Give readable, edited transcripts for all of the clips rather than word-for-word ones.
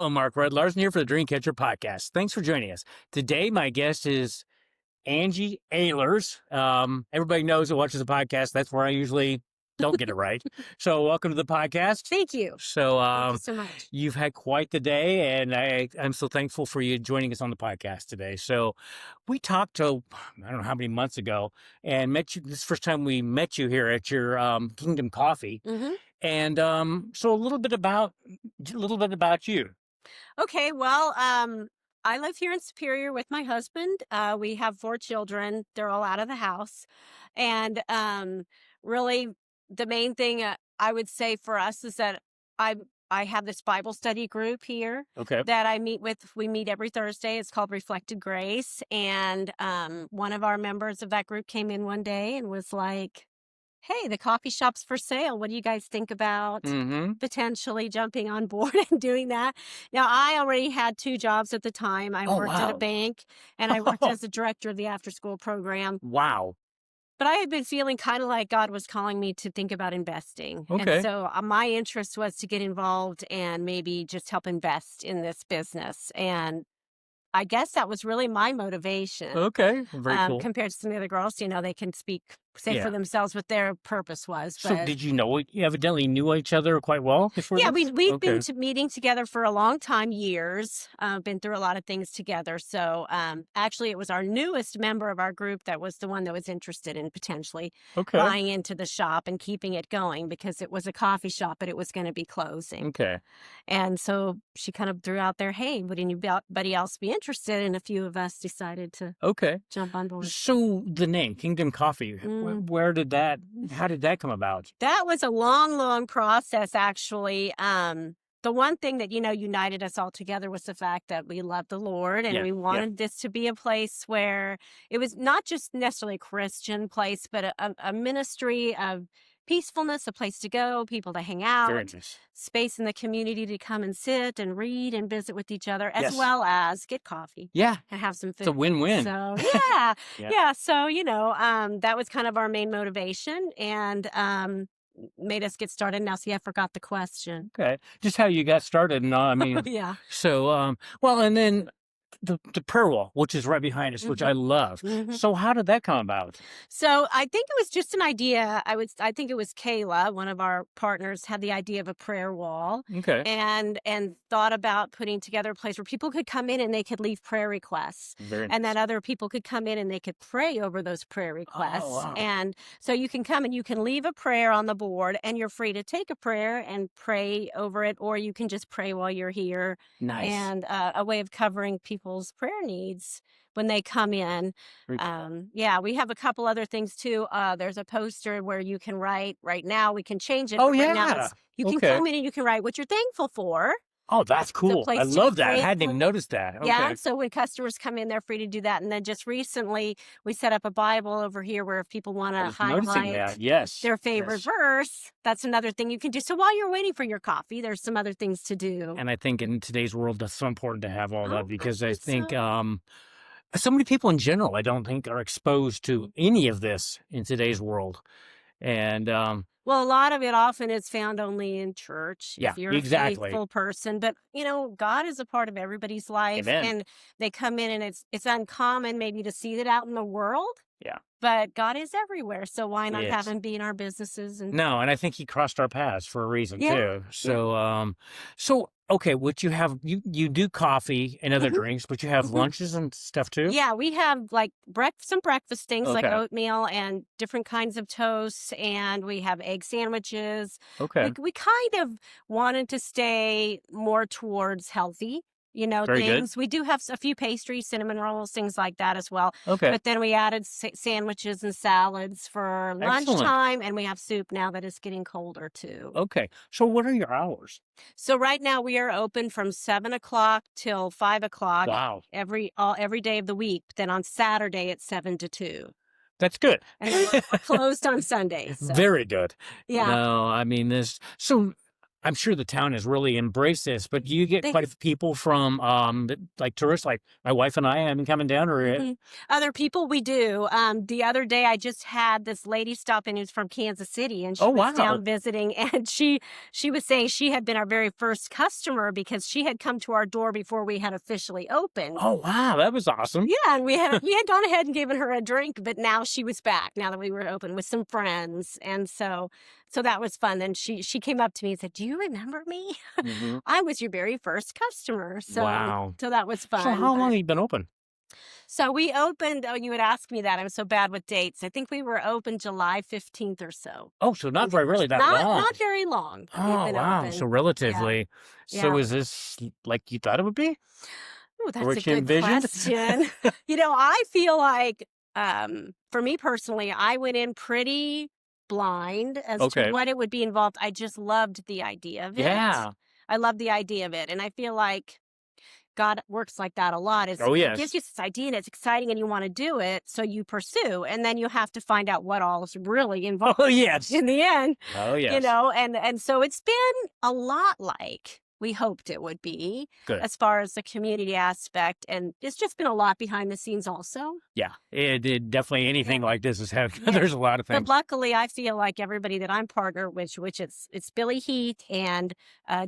Hello, Mark. Larsen here for the Dreamcatcher podcast. Thanks for joining us. Today, my guest is Angie Ehlers. Everybody knows who watches the podcast. That's where I usually don't get it right. So welcome to the podcast. Thank you. So Thank you so much. you've had quite the day, and I'm so thankful for you joining us on the podcast today. So we talked I don't know how many months ago, and met you. This is the first time we met you here at your Kingdom Coffee. hmm And so a little bit about you. Okay, well, I live here in Superior with my husband. We have 4 children. They're all out of the house. And really, the main thing I would say for us is that I I have this Bible study group here Okay. that I meet with. We meet every Thursday. It's called Reflected Grace. And one of our members of that group came in one day and was like, "Hey, the coffee shop's for sale. What do you guys think about Mm-hmm. potentially jumping on board and doing that?" Now, I already had 2 jobs at the time. I Oh, worked at a wow. bank and I worked as the director of the after school program. Wow. But I had been feeling kind of like God was calling me to think about investing. Okay. And so my interest was to get involved and maybe just help invest in this business. And I guess that was really my motivation. Okay. Very cool. Compared to some of the other girls, they can say Yeah. for themselves what their purpose was. So But did you know you evidently knew each other quite well before yeah, this? we've been Okay. meeting together for a long time, years. Been through a lot of things together. So actually, it was our newest member of our group that was the one that was interested in potentially Okay. buying into the shop and keeping it going because it was a coffee shop, but it was going to be closing. Okay. And so she kind of threw out there, "Hey, would anybody else be interested?" And a few of us decided to Okay. jump on board. So the name Kingdom Coffee, Mm. how did that come about? That was a long, long process, actually. The one thing that, united us all together was the fact that we loved the Lord and Yeah. we Yeah. wanted this to be a place where it was not just necessarily a Christian place, but a ministry of peacefulness, a place to go, people to hang Very out, nice. space in the community to come and sit and read and visit with each other, as Yes. well as get coffee Yeah. and have some It's a food. win-win. So yeah, Yeah. yeah. So that was kind of our main motivation, and made us get started. Now, see, I forgot the question. Okay. Just how you got started and all. I mean, Yeah. so well, and then the prayer wall, which is right behind us, which I love. Mhm. So how did that come about? So I think it was just an idea. I think it was Kayla, one of our partners, had the idea of a prayer wall, Okay. and thought about putting together a place where people could come in and they could leave prayer requests. Very And nice. then other people could come in and they could pray over those prayer requests. wow. And so you can come and you can leave a prayer on the board, and you're free to take a prayer and pray over it, or you can just pray while you're here. Nice. And a way of covering people's prayer needs when they come in. Very cool. Yeah, we have a couple other things too. There's a poster where you can write. Right now, we can change it. Oh, but right now yeah. you can Okay. come in and you can write what you're thankful for. Oh, that's It's a cool. I place to love be that. I hadn't grateful. even noticed that. Yeah, Okay. so when customers come in, they're free to do that. And then just recently, we set up a Bible over here where if people want I to was noticing highlight that. Yes. their favorite Yes. verse, that's another thing you can do. So while you're waiting for your coffee, there's some other things to do. And I think in today's world, that's so important to have all Oh, that because I think think so. so many people in general, I don't think are exposed to any of this in today's world. And Well, a lot of it often is found only in church yeah, if you're a exactly. faithful person. But God is a part of everybody's life, Amen. and they come in, and it's uncommon maybe to see it out in the world. Yeah. But God is everywhere, so why not have Yes. Him be in our businesses? And No, and I think he crossed our paths for a reason yeah, too. yeah. So okay, what you have, you do coffee and other Mhm, drinks, but you have mhm. lunches and stuff too. Yeah, we have like some breakfast things like Okay. oatmeal and different kinds of toasts, and we have egg sandwiches. Okay. We kind of wanted to stay more towards healthy, Very good. things. We do have a few pastries, cinnamon rolls, things like that as well. Okay. But then we added sandwiches and salads for Excellent. lunchtime, and we have soup now that it's getting colder too. Okay. So what are your hours? So right now we are open from 7 o'clock till 5 o'clock Wow. every day of the week. Then on Saturday it's 7 to 2, That's good. and then we're closed on Sundays. So Very good. yeah. No, I mean this. So I'm sure the town has really embraced this, but do you get They quite a few people from, like tourists, like my wife and I have been coming down, or Mhm. Other people, we do. The other day, I just had this lady stop in who's from Kansas City, and oh she was wow, down visiting, and she was saying she had been our very first customer because she had come to our door before we had officially opened. oh wow, that was awesome. Yeah, and we had gone ahead and given her a drink, but now she was back now that we were open with some friends, and so that was fun. And she came up to me and said, "Do you remember me? Hmm. I was your very first customer." Wow. So that was So fun. how long have you been open? So we opened, oh, you would ask me that. I'm so bad with dates. I think we were open July 15th or so. Oh, so not And very really that Not long. not very long. We've Oh been wow, so open. Yeah. relatively. So Yeah. is this like you thought it would be, Oh, or that's a what you good envisioned? question. I feel like for me personally, I went in pretty blind as to Okay. what it would be involved. I just loved the idea of it. Yeah. I love the idea of it. And I feel like God works like that a lot. Is Oh He gives yes. you this idea and it's exciting and you want to do it, so you pursue, and then you have to find out what all is really involved Oh yes. in the end. Oh yes. And so it's been a lot like we hoped it would be Good. as far as the community aspect, and it's just been a lot behind the scenes also. Yeah. It definitely anything Yeah. like this is having. Yeah. There's a lot of But things. luckily, I feel like everybody that I'm partnered with, which it's Billy Heath and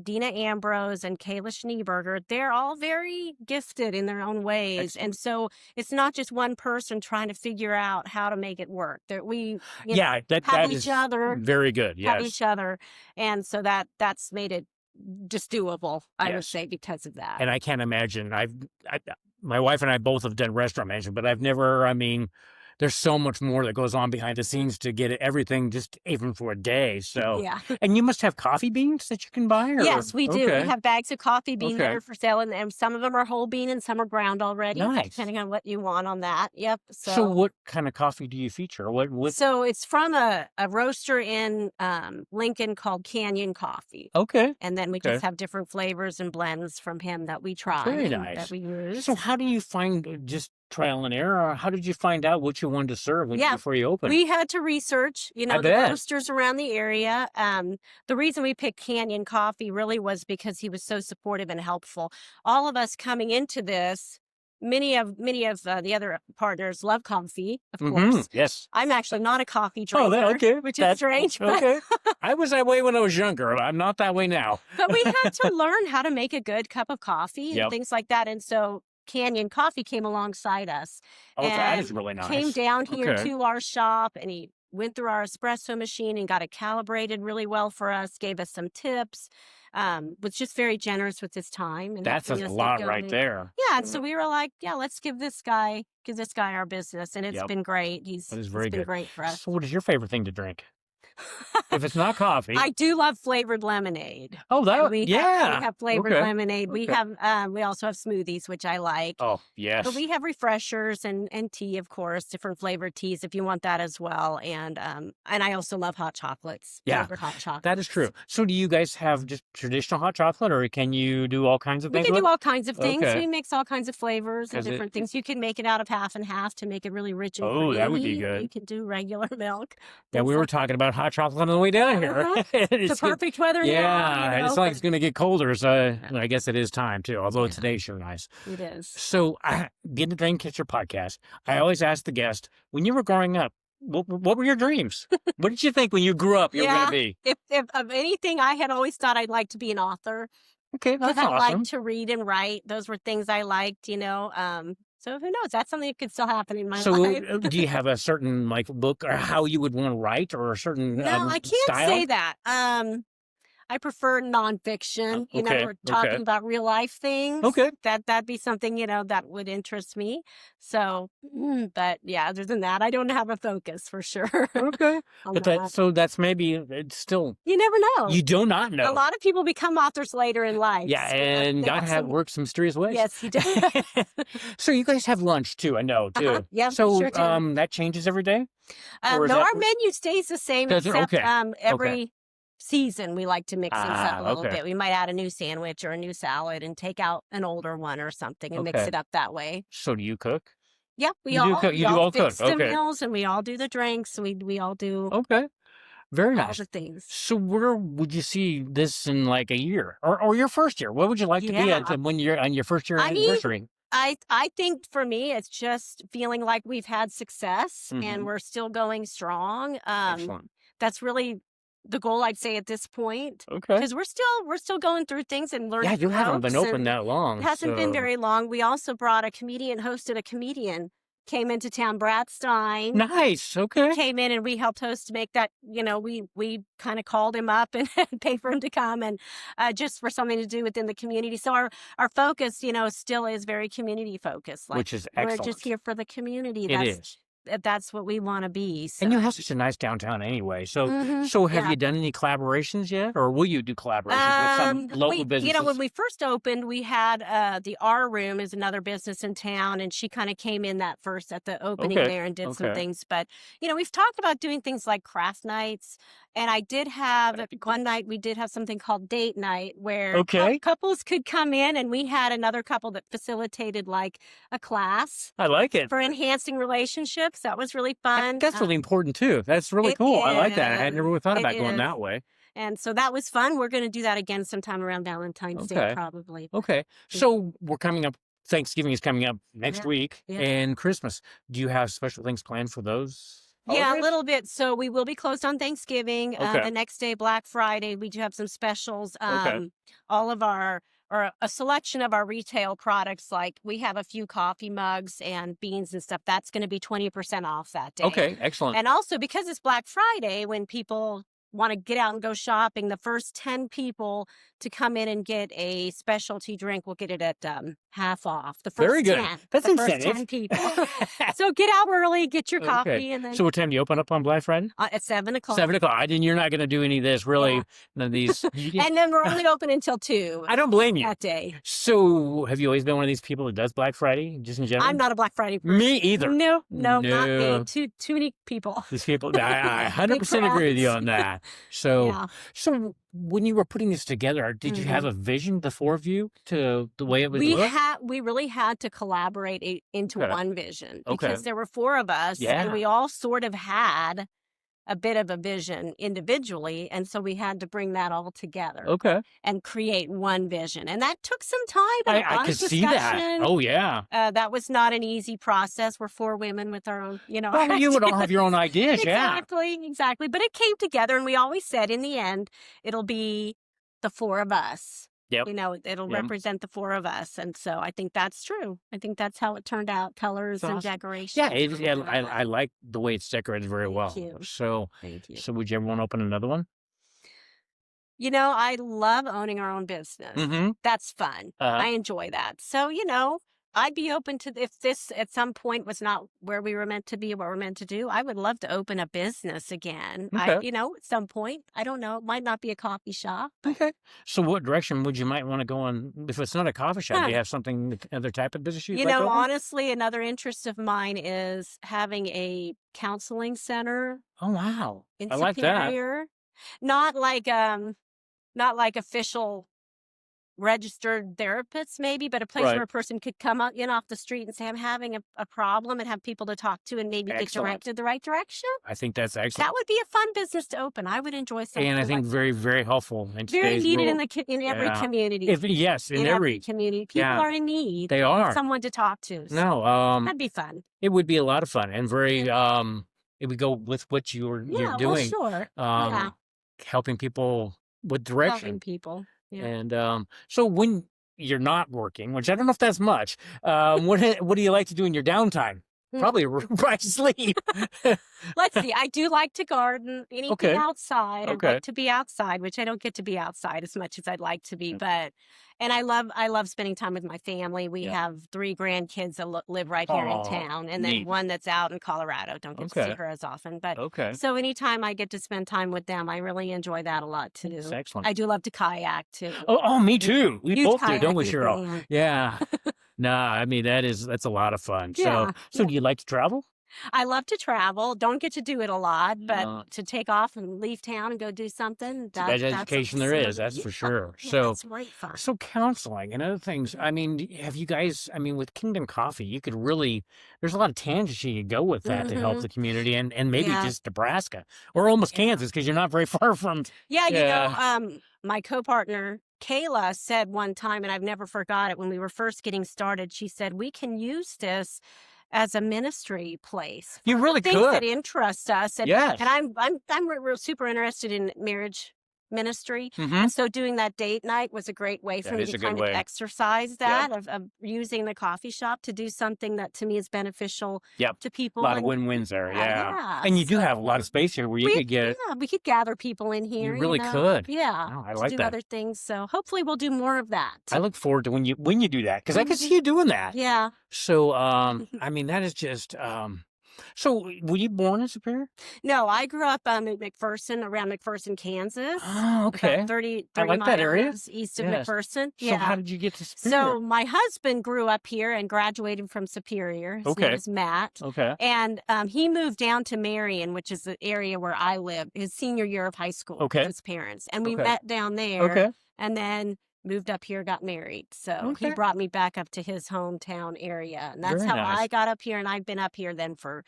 Dina Ambrose and Kayla Schneeberger, they're all very gifted in their own ways, Excellent. and so it's not just one person trying to figure out how to make it work. That we, Yeah, that have that each is other, very good. have Yes. each other, and so that's made it just doable. I would Yes. say because of that. And I can't imagine. My wife and I both have done restaurant management, but I've never. I mean, there's so much more that goes on behind the scenes to get everything just even for a day. So, Yeah. and you must have coffee beans that you can buy, or Yes, we do. We okay, have bags of coffee bean that okay, are for sale, and some of them are whole bean and some are ground already, nice. depending on what you want on that. Yep. So, what kind of coffee do you feature? What? So it's from a roaster in Lincoln called Canyon Coffee. Okay, And then we okay, just have different flavors and blends from him that we try very and nice. that we use. So, how do you find just trial and error? Or how did you find out what you wanted to serve Yeah, before you opened? we had to research, I the bet. roasters around the area. The reason we picked Canyon Coffee really was because he was so supportive and helpful. All of us coming into this, many of the other partners love coffee, of course. Yes. I'm actually not a coffee Oh, drinker, okay. which is strange, Okay. I was that way when I was younger. I'm not that way now. but we had to learn how to make a good cup of coffee and Yep. things like that. And so Canyon Coffee came alongside us Oh, that is and really came nice. down here Okay. to our shop, and he went through our espresso machine and got it calibrated really well for us, gave us some tips, was just very generous with his time and That's letting a us lot go right and there. yeah, and so we were like, yeah, let's give this guy our business, and it's Yep. been great. That is He's very been good. great for us. So, what is your favorite thing to drink? If it's not coffee. I do love flavored lemonade. Oh, And we yeah. have flavored Okay. lemonade. We Okay. have we also have smoothies, which I like. Oh, But yes. we have refreshers and tea, of course, different flavored teas if you want that as well. And I also love hot chocolates. Yeah, Flavored hot chocolates. that is true. So, do you guys have just traditional hot chocolate, or can you do all kinds of We things can with do it? all kinds of things. Okay. We mix all kinds of flavors and 'Cause it- different things. You can make it out of half and half to make it really rich and Oh, that would be creamy. good. You can do regular milk. Yeah, things we were like talking about hot chocolate on the way down here. Uh-huh. It's the perfect weather Yeah, now. it's like it's going to get colder, so I guess it is time too. Although Yeah. today's sure nice. It is. So, Get the Drain Catcher podcast. I always ask the guest, when you were growing up, what were your dreams? What did you think when you grew up you were going Yeah. to be? If of anything, I had always thought I'd like to be an author Okay, because that's I awesome. like to read and write. Those were things I liked. So who knows? That's something that could still happen in my So, life. do you have a certain like book or how you would want to write, or a certain No, I can't style? say that. I prefer nonfiction. Okay, We're talking okay. about real life things. Okay. That'd be something that would interest me. So, but yeah, other than that, I don't have a focus for sure Okay. on But that. that's maybe it's still You never know. you do not A know. lot of people become authors later in life. Yeah, so and they God have some- works some mysterious ways. Yes, he does. So you guys have lunch too, I know too. Uh-huh. Yeah, So sure do. that changes every day? Or is No, that- our menu stays the same Does it? except Okay. every season we like to mix things up a little okay. bit. We might add a new sandwich or a new salad and take out an older one or something and mix Okay. it up that way. So do you cook? Yeah, we You do all cook- you do all fix cook, the okay. meals and we all do the drinks. We all do. Okay. Very all nice. the things. So where would you see this in like a year or your first year? What would you like to be at Yeah. when you're on your first year I mean, anniversary? I think for me, it's just feeling like we've had success and Mhm. we're still going strong. Excellent. That's really the goal, I'd say, at this point, Okay. because we're still going through things and Yeah, learning you haven't been ropes, open and that it long, hasn't been so very long. We also brought a comedian, hosted a comedian, came into town, Brad Stein. nice. Okay. Came in and we helped host to make that, we kind of called him up and paid for him to come, and just for something to do within the community. So our focus, still is very community focused. Like, Which is we're just excellent. here for the community. It is. That's what we want to be. And you So have such a nice downtown anyway. So Mhm, so have yeah. you done any collaborations yet? Or will you do collaborations with some local businesses? When we first opened, we had the R Room is another business in town, and she kind of came in that first at the opening Okay. there and did some Okay. things. But we've talked about doing things like craft nights, and I did have That'd be cool. one night we did have something called date night where Okay. couples could come in, and we had another couple that facilitated like a class I like it. for enhancing relationships. That was really I fun. think that's really important too. That's really It cool. I like that. I had never is. really thought It about going is. that way. And so that was fun. We're going to do that again sometime around Valentine's Day, Okay. probably. Okay. So we're coming up. Thanksgiving is coming up next Yeah. week, Yeah. and Christmas. Do you have special things planned for those Yeah, a holidays? little bit. So we will be closed on Thanksgiving. Okay. The next day, Black Friday, we do have some specials. Okay. All of our, or a selection of our retail products, like we have a few coffee mugs and beans and stuff. That's going to be 20% off that day. Okay. Excellent. And also, because it's Black Friday, when people want to get out and go shopping, the first 10 people to come in and get a specialty drink will get it at half off. The first Very good. 10. That's the first incentive. 10 people. So get out early, get your coffee, Okay. and then So what time do you open up on Black Friday? at 7 o'clock. 7 o'clock. You're not going to do any of this, really. Yeah. None of these. And then we're only open until 2 I don't blame you. that day. So have you always been one of these people that does Black Friday, just in general? I'm not a Black Friday person. Me either. No, not No. me. Too many people. These people, I 100% agree with you on that. So, Yeah. so when you were putting this together, did you have a vision, the four of you, to the way it would look? We really had to collaborate into Okay. one vision Okay. because there were 4 of us, Yeah. and we all sort of had a bit of a vision individually, and so we had to bring that all together Okay. and create one vision, and that took some time and a lot I of could see that. discussion. Oh, yeah. That was not an easy process. We're 4 women with our own, Well, you would all have your own ideas, yeah. Exactly. But it came together, and we always said in the end, it'll be the 4 of us. Yep. It'll Yep. represent the 4 of us. And so I think that's true. I think that's how it turned out, colors That's and awesome. decorations. Yeah, I like the way it's decorated very Thank well. you. So, Thank you. so would you ever want to open another one? I love owning our own business. Mm-hmm. That's fun. I enjoy that. So, I'd be open to, if this at some point was not where we were meant to be, what we're meant to do, I would love to open a business again. Okay. At some point. I don't know. It might not be a coffee shop. Okay. So what direction would you might want to go on? If it's not a coffee shop, do you have something, other type of business you'd like to open? Honestly, another interest of mine is having a counseling center Oh, wow. in I like that. Superior. Not like official registered therapists maybe, but a place Right. where a person could come in off the street and say, I'm having a problem, and have people to talk to and maybe get Excellent. directed the right direction. I think that's excellent. That would be a fun business to open. I would enjoy something And I think like very, very helpful in very today's needed world. in every Yeah. community. Yes, in every every. community. People Yeah. are in need. They of are. someone to talk to. So No, that'd be fun. it would be a lot of fun and very, it would go with what you're Yeah, doing, well, sure. Yeah. helping people with Helping direction. people. Yeah. And so when you're not working, which I don't know if that's much, what do you like to do in your downtime? Probably right sleep. Let's see. I do like to garden. Anything Okay. outside. I Okay. like to be outside, which I don't get to be outside as much as I'd like to be. And I love spending time with my family. We Yeah. have 3 grandkids that live right here in Aw, town, and then neat. one that's out in Colorado. Don't get to see Okay. her as often, but Okay. so anytime I get to spend time with them, I really enjoy that a lot too. That's excellent. I do love to kayak too. Oh, me too. We Huge both do, don't we, kayaking Cheryl? fan. Yeah. Nah, I mean, that's a lot of fun. Yeah, So yeah. do you like to travel? I love to travel. Don't get to do it a lot, but Uh, to take off and leave town and go do something, it's the best that's education there is, that's yeah, for sure. yeah, So, it's great fun. so counseling and other things. I mean, have you guys? I mean, with Kingdom Coffee, you could really. There's a lot of tangents you could go with that to help Hmm. the community, and maybe Yeah, just Nebraska or almost yeah. Kansas because you're not very far from. Yeah, Yeah. my co-partner Kayla said one time, and I've never forgot it, when we were first getting started, she said, we can use this as a ministry place You for really things that could. interest us. And Yes. I'm real super interested in marriage ministry. Mm-hmm. And so doing that date night was a great way for That me is to a good kind of way. exercise Yep. that of using the coffee shop to do something that to me is beneficial Yep. to A people. lot of And win-wins there. Yeah. yeah, And you do so have a lot of space here where you could get. we could gather people in You here, really could. yeah, Oh, I to like do that. other things. So hopefully we'll do more of that. I look forward to when you do that because I can Mhm. see you doing that. Yeah. So, I mean, that is just. So, were you born in Superior? No, I grew up in McPherson, around McPherson, Kansas, Oh, about okay. 30, I 30 like that area. miles east of Yes. McPherson. So, how Yeah. did you get to Superior? So my husband grew up here and graduated from Superior. His name Okay. is Matt. Okay. And he moved down to Marion, which is the area where I live, his senior year of high school Okay. with his parents. And we Okay. met down there Okay. and then moved up here, got married. So he Okay. brought me back up to his hometown area. And that's Very how nice. I got up here. And I've been up here then for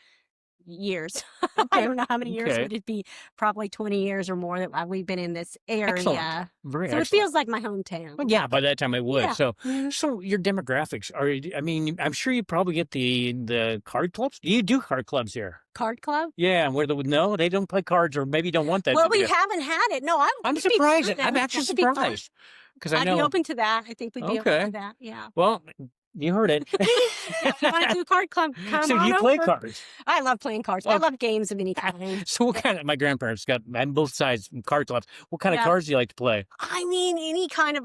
years. I Okay. don't know how many years Okay. would it be, probably 20 years or more that we've been in this Excellent. area. Very So it excellent. feels like my hometown. Well, yeah, by that time it would. Yeah. So, Mhm. so your demographics are. I mean, I'm sure you probably get the card clubs. You do card clubs here. Card club? Yeah, where no, they don't play cards, or maybe don't want that. Well, we haven't had it. No, I'm it'd be surprised. fun. I'm actually That would be fun. surprised because I I'd be know. open to that. I think we'd be open Okay. to that. Yeah. Well, you heard it. If you want to do a card club, come So on you play over. cards. I love playing cards. I Well, love games of any kind. So what kind of? My grandparents got on both sides card clubs. What kind of Yeah. cards do you like to play? I mean, any kind of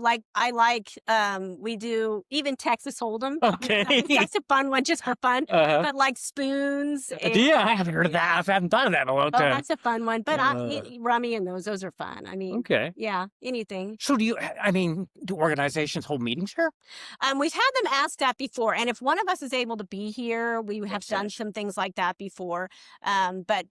we do even Texas Hold'em. Okay. That's a fun one just for fun. Uh-huh. But like spoons. And, Yeah, I haven't heard of that. I haven't thought of that in a long oh, time. that's a fun one. But Uh, rummy and those are fun. I mean, Okay. yeah, anything. So do you? I mean, do organizations hold meetings here? We've had them ask that before, and if one of us is able to be here, we have Makes done sense. some things like that before. But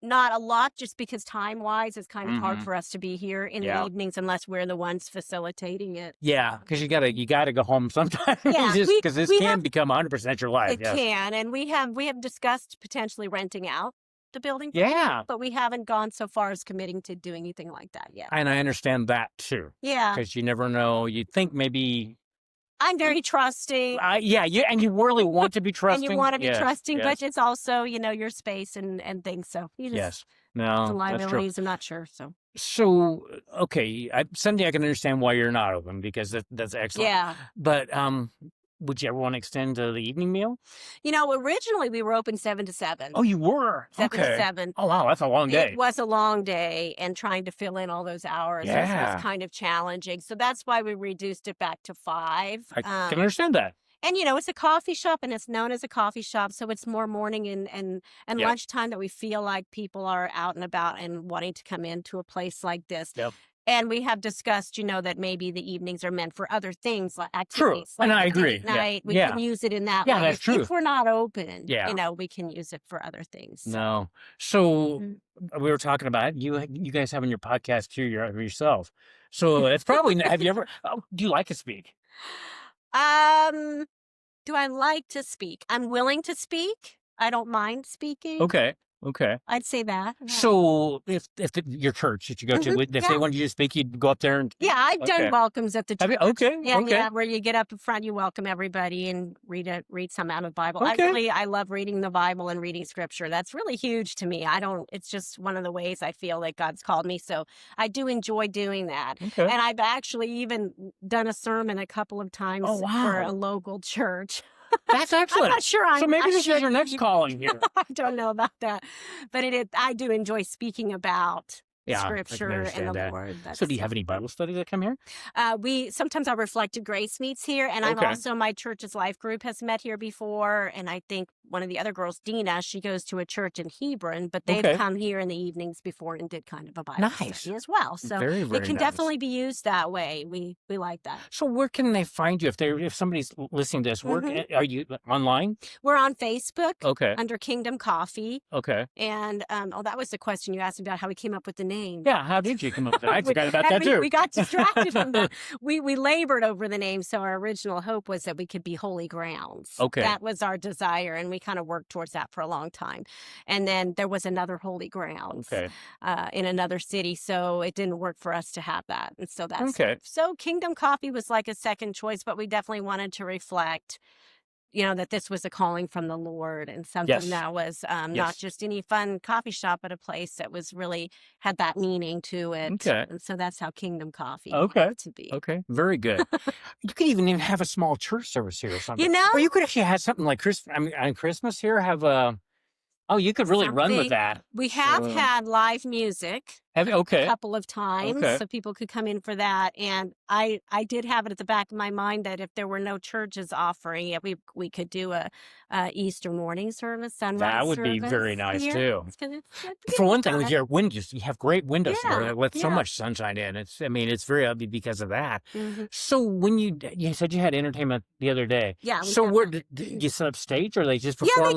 not a lot, just because time-wise, it's kind of hard Mhm. for us to be here in the Yeah. evenings unless we're the ones facilitating it. Yeah, because you gotta go home sometimes. Yeah, Just we because this we can have become 100% your life. it Yes. can, and we have discussed potentially renting out the building, Yeah, but we haven't gone so far as committing to doing anything like that yet. and I understand that too, Yeah, because you never know. You think maybe. I'm very trusting. Yeah, you really want to be And trusting. you want to be Yes, trusting, yes, but it's also, your space and things. So you just yes. the No, that's true. liabilities, I'm not sure. So So, okay, Sunday I can understand why you're not open because that's excellent. yeah. But would you ever want to extend to the evening meal? Originally we were open 7 to 7. Oh, you were. 7 to Okay. 7. Oh wow, that's a long day. It was a long day, and trying to fill in all those hours Yeah. was kind of challenging. So that's why we reduced it back to 5. I can understand that. And it's a coffee shop, and it's known as a coffee shop, so it's more morning and Yep. lunchtime that we feel like people are out and about and wanting to come into a place like this. Yep. And we have discussed, that maybe the evenings are meant for other things, like True, activities. and Like I the agree. date Yeah, night, we yeah, can use it in that yeah. way. That's true. If we're not open, Yeah. we can use it for other things. So. No. So Mhm. we were talking about you guys having your podcast too yourself. So it's probably. Have you ever? Oh, do you like to speak? Um, do I like to speak? I'm willing to speak. I don't mind speaking. Okay. Okay. I'd say that. Yeah. So if your church that you go to, Mhm, if yeah. they wanted you to speak, you'd go up there and. Yeah, I've Okay. done welcomes at the Have you? church. Okay. Yeah, Okay. yeah, where you get up in front, you welcome everybody and read some out of the Bible. Okay. I love reading the Bible and reading scripture. That's really huge to me. It's just one of the ways I feel that God's called me. So I do enjoy doing that. Okay. And I've actually even done a sermon a couple of times Oh, for wow. a local church. That's I'm excellent. not sure So maybe I this is should your next be- calling here. I don't know about that, but I do enjoy speaking about Yeah, I can scripture and understand the that. Lord. So do you have any Bible studies that come here? Sometimes our Reflected Grace meets here, and Okay. my church's life group has met here before, and I think one of the other girls, Dina, she goes to a church in Hebron, but they've Okay. come here in the evenings before and did kind of a Bible Nice. study as well. So Very, it very can nice. definitely be used that way. We like that. So where can they find you if somebody's listening to this? Are you online? We're on Facebook Okay. under Kingdom Coffee. Okay. And that was the question you asked about how we came up with the name. Yeah, how did you come up with that? I forgot about that too. We got distracted from that. We labored over the name, so our original hope was that we could be holy grounds. Okay. That was our desire, and we kind of worked towards that for a long time. And then there was another holy grounds in another city, so it didn't work for us to have that. And so that's okay. So Kingdom Coffee was like a second choice, but we definitely wanted to reflect that this was a calling from the Lord and something that was not just any fun coffee shop, but a place that was really had that meaning to it. Okay. And so that's how Kingdom Coffee came to be. Okay. Very good. You could even have a small church service here or something. Or you could actually have something like on Christmas here, have a... Oh, you could really run with that. We have had live music a couple of times, so people could come in for that. And I did have it at the back of my mind that if there were no churches offering it, we could do a Easter morning service, sunrise That would be very nice too. For one thing, with your windows, you have great windows here that let so much sunshine in. It's very ugly because of that. So when you said you had entertainment the other day, so where did you set up stage, or they just perform?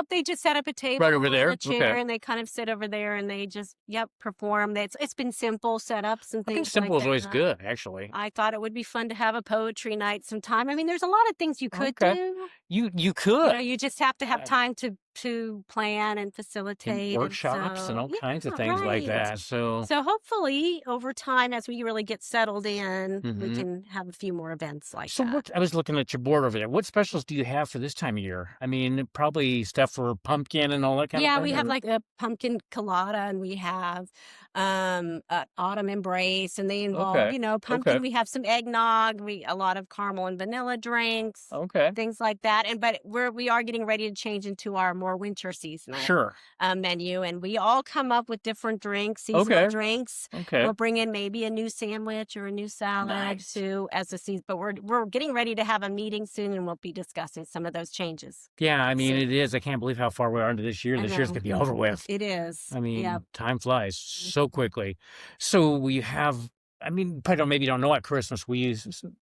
They just set up a table right over there, a chair, and they kind of sit over there and they just perform. It's been simple setups and things. I think simple is always good, actually. I thought it would be fun to have a poetry night sometime. I mean, there's a lot of things you could do. You could. You just have to have time to plan and facilitate. And workshops and all kinds of things like that. So hopefully over time, as we really get settled in, we can have a few more events like that. I was looking at your board over there. What specials do you have for this time of year? I mean, probably stuff for pumpkin and all that kind of thing. Yeah, we have like a pumpkin colada, and we have autumn embrace, and they involve pumpkin. We have some eggnog, a lot of caramel and vanilla drinks, things like that. But we are getting ready to change into our more winter seasonal menu, and we all come up with different drinks, seasonal drinks. We'll bring in maybe a new sandwich or a new salad too as a season. But we're getting ready to have a meeting soon, and we'll be discussing some of those changes. Yeah, I mean, it is. I can't believe how far we are into this year. This year's gonna be over with. It is. I mean, time flies so quickly. So we have. I mean, maybe you don't know at Christmas we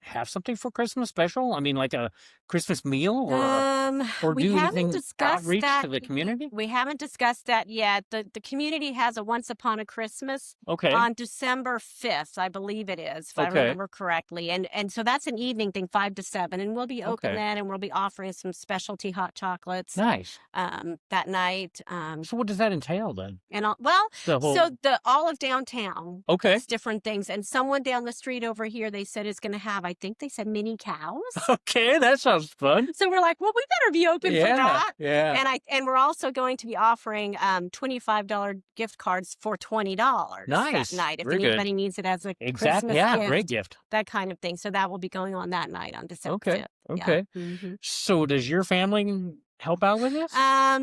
have something for Christmas special? I mean, like a Christmas meal, or do anything outreach to the community? We haven't discussed that yet. The community has a Once Upon a Christmas on December 5th, I believe it is, if I remember correctly. And so that's an evening thing, 5 to 7, and we'll be open then, and we'll be offering some specialty hot chocolates. Nice. That night. So what does that entail then? And all of downtown. It's different things, and someone down the street over here, they said is going to have, I think they said mini cows. Okay, that sounds fun. So we're like, well, we better be open for that. Yeah. And we're also going to be offering $25 gift cards for $20 that night if anybody needs it as a Christmas gift. Great gift. That kind of thing. So that will be going on that night on December 5th. Okay. So does your family help out with this? Let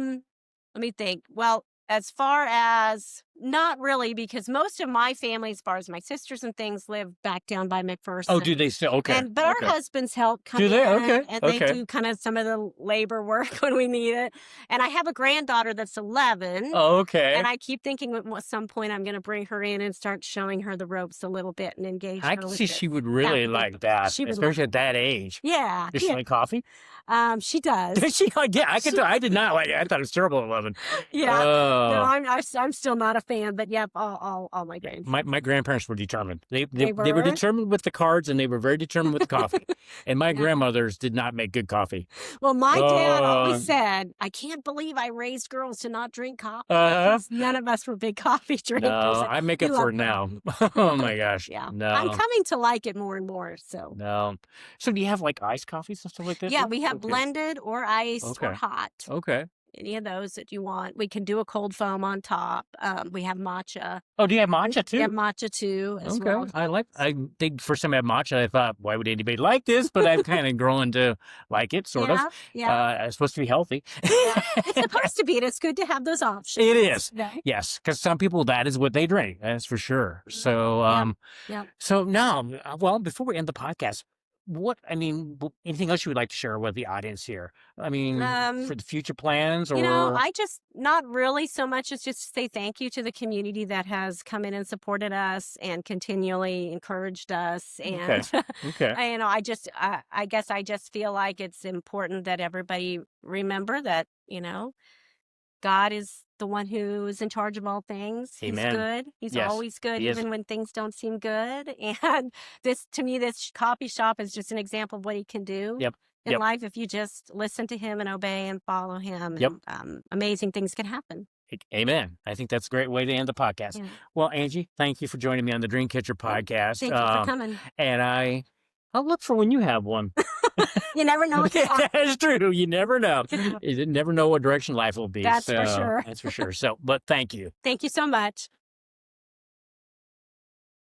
me think. Well, as far as not really, because most of my family, as far as my sisters and things, live back down by McPherson. Oh, do they still? Okay. But our husbands help come in. And they do kind of some of the labor work when we need it. And I have a granddaughter that's 11. Oh, okay. And I keep thinking at some point I'm going to bring her in and start showing her the ropes a little bit and engage her. I can see she would really like that, especially at that age. Yeah. Does she like coffee? She does. Does she? Yeah, I did not like it. I thought it was terrible at 11. Yeah. No, I'm still not a fan, but all my grandparents. My grandparents were determined. They were determined with the cards, and they were very determined with the coffee. And my grandmothers did not make good coffee. Well, my dad always said, I can't believe I raised girls to not drink coffee. None of us were big coffee drinkers. No, I make up for it now. Oh my gosh. Yeah. No. I'm coming to like it more and more. So no. So do you have like iced coffees and stuff like that? Yeah, we have blended or iced or hot. Okay. Any of those that you want. We can do a cold foam on top. We have matcha. Oh, do you have matcha too? We have matcha too as well. I think first time I had matcha, I thought, why would anybody like this? But I've kind of grown to like it, sort of. Yeah. It's supposed to be healthy. It's supposed to be, and it's good to have those options. It is. Right? Yes, because some people, that is what they drink. That's for sure. So, so now, well, before we end the podcast, anything else you would like to share with the audience here? I mean, Um, for the future plans I or just not really so much as just say thank you to the community that has come in and supported us and continually encouraged us. okay. And Okay. I guess I just feel like it's important that everybody remember that, God is the one who is in charge of all things. He's Amen. good. He's Yes, always good, he is. even when things don't seem good. And to me, this coffee shop is just an example of what he can do Yep. in Yep. life if you just listen to him and obey and follow him. Yep. And amazing things can happen. Amen. I think that's a great way to end the podcast. Yeah. Well, Angie, thank you for joining me on the Dreamcatcher Well, podcast. thank you for coming. And I'll look for when you have one. You never know what's happening. That's true. You never know. You never know what direction life will be. That's so, for sure. That's for sure. So, but thank you. Thank you so much.